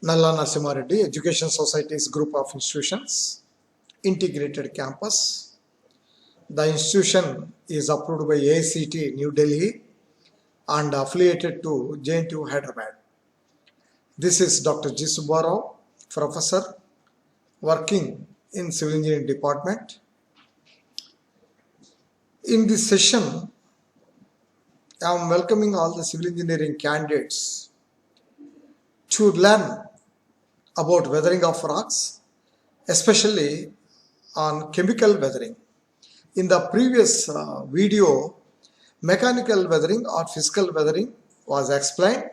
Nalla Narasimhareddy Education Society's group of institutions, integrated campus. The institution is approved by AICTE New Delhi and affiliated to JNTU Hyderabad. This is Dr. G. Subbarao, professor working in Civil Engineering Department. In this session, I am welcoming all the civil engineering candidates to learn about weathering of rocks, especially on chemical weathering. In the previous video, mechanical weathering or physical weathering was explained.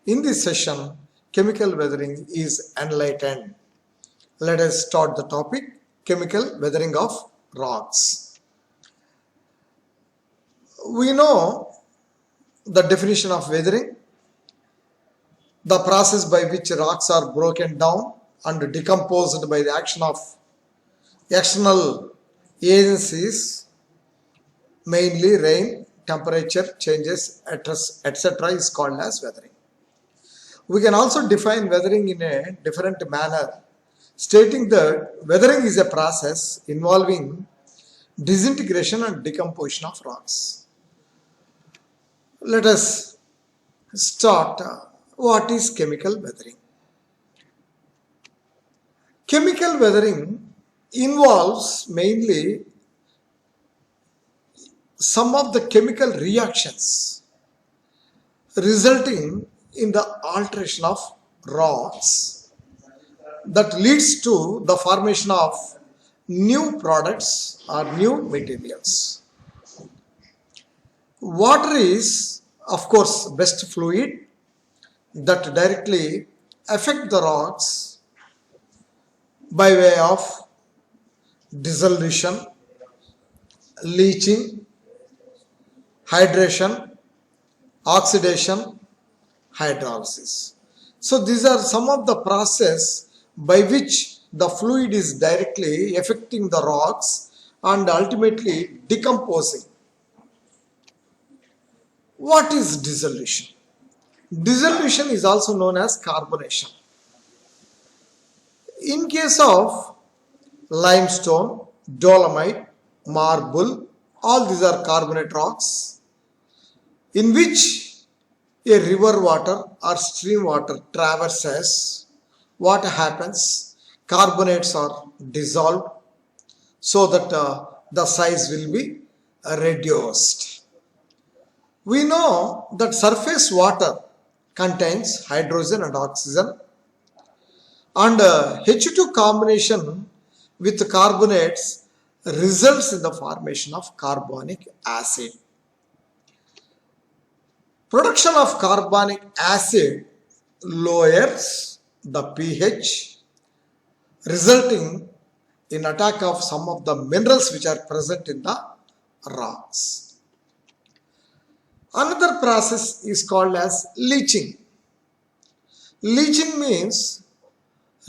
In this session, chemical weathering is enlightened. Let us start the topic, chemical weathering of rocks. We know the definition of weathering, the process by which rocks are broken down and decomposed by the action of external agencies, mainly rain, temperature changes, etc. is called as weathering. We can also define weathering in a different manner, stating that weathering is a process involving disintegration and decomposition of rocks. Let us start. What is chemical weathering? Chemical weathering involves mainly some of the chemical reactions resulting in the alteration of rocks that leads to the formation of new products or new materials. Water is, of course, best fluid that directly affect the rocks by way of dissolution, leaching, hydration, oxidation, hydrolysis. So these are some of the processes by which the fluid is directly affecting the rocks and ultimately decomposing. What is dissolution? Dissolution is also known as carbonation. In case of limestone, dolomite, marble, all these are carbonate rocks in which a river water or stream water traverses. What happens? Carbonates are dissolved so that the size will be reduced. We know that surface water contains hydrogen and oxygen, and H2 combination with carbonates results in the formation of carbonic acid. Production of carbonic acid lowers the pH, resulting in attack of some of the minerals which are present in the rocks. Another process is called as leaching. Leaching means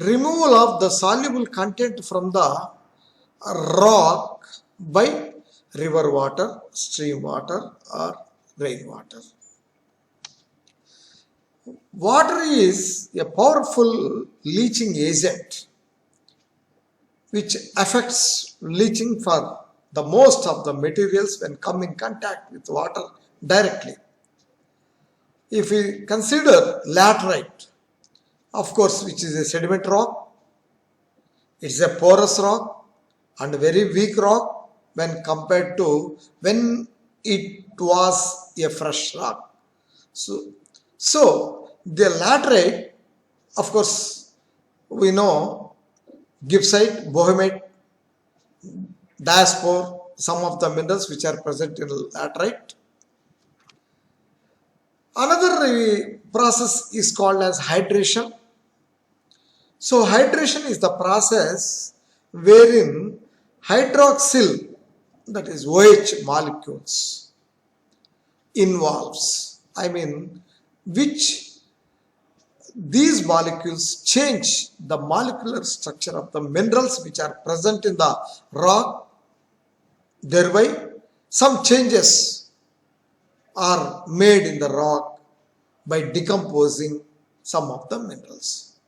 removal of the soluble content from the rock by river water, stream water or rainwater. Water is a powerful leaching agent which affects leaching for the most of the materials when come in contact with water directly. If we consider laterite, of course, which is a sediment rock, it's a porous rock and a very weak rock when compared to when it was a fresh rock. So the laterite, of course, we know gibbsite, boehmite, diaspore, some of the minerals which are present in laterite. Another process is called as hydration. So hydration is the process wherein hydroxyl, that is OH molecules, involves. Which these molecules change the molecular structure of the minerals which are present in the rock. Thereby, some changes are made in the rock by decomposing some of the minerals.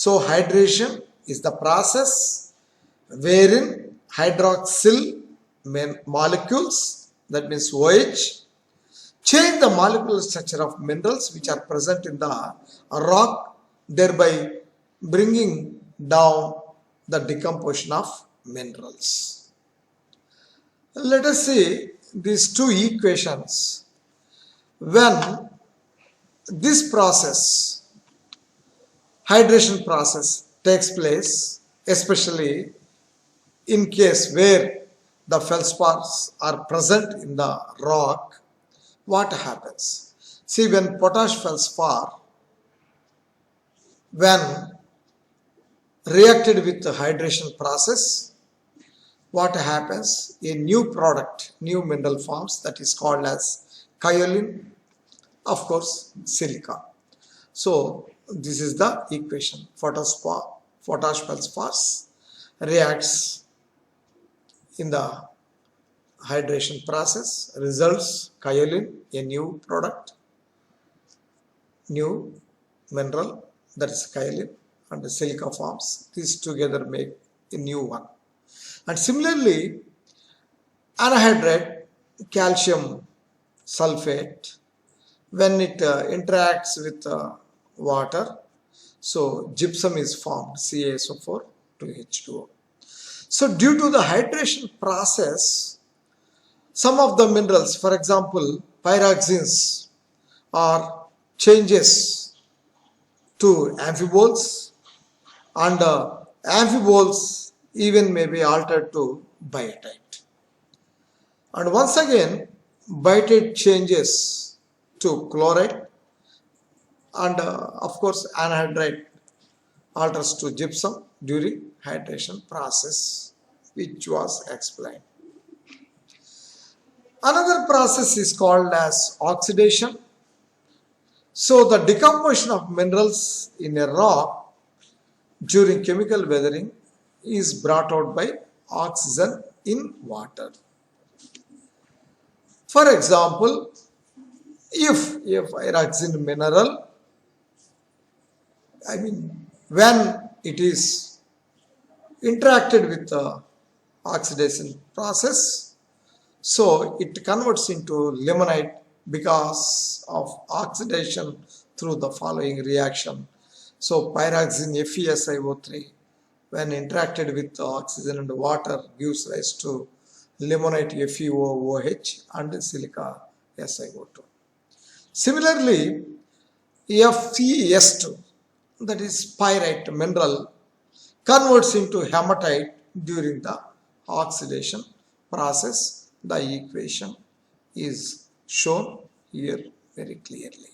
So hydration is the process wherein hydroxyl molecules, that means OH, change the molecular structure of minerals which are present in the rock, thereby bringing down the decomposition of minerals. Let us see these two equations. When this process, hydration process, takes place, especially in case where the feldspars are present in the rock, what happens? See, when potash feldspar, when reacted with the hydration process, what happens? A new product, new mineral forms, that is called as kaolin, of course silica. So this is the equation. Potash feldspars reacts in the hydration process, results kaolin, a new product, new mineral, that is kaolin, and the silica forms. These together make a new one. And similarly, anhydride calcium sulfate, when it interacts with water, so gypsum is formed, CaSO4 to H2O. So due to the hydration process, some of the minerals, for example pyroxenes, are changes to amphiboles, and amphiboles even may be altered to biotite. And once again, biotite changes to chloride, and of course anhydride alters to gypsum during hydration process, which was explained. Another process is called as oxidation. So the decomposition of minerals in a rock during chemical weathering is brought out by oxygen in water. For example, if a pyroxene mineral, when it is interacted with the oxidation process, so it converts into limonite because of oxidation through the following reaction. So pyroxene FeSiO3, when interacted with the oxygen and water, gives rise to limonite FeOOH and silica SiO2. Similarly, FeS2, that is pyrite mineral, converts into hematite during the oxidation process. The equation is shown here very clearly.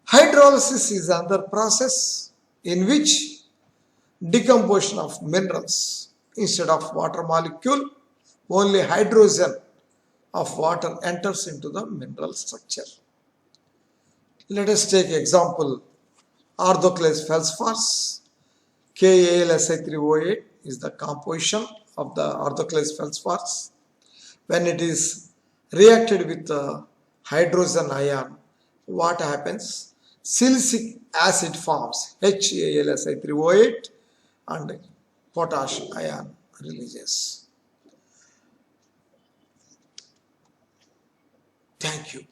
Hydrolysis is another process in which decomposition of minerals, instead of water molecule, only hydrogen of water enters into the mineral structure. Let us take example orthoclase feldspars. KAlSi3O8 is the composition of the orthoclase feldspars. When it is reacted with the hydrogen ion, what happens? Silicic acid forms, HAlSi3O8, and potash ion releases. Thank you.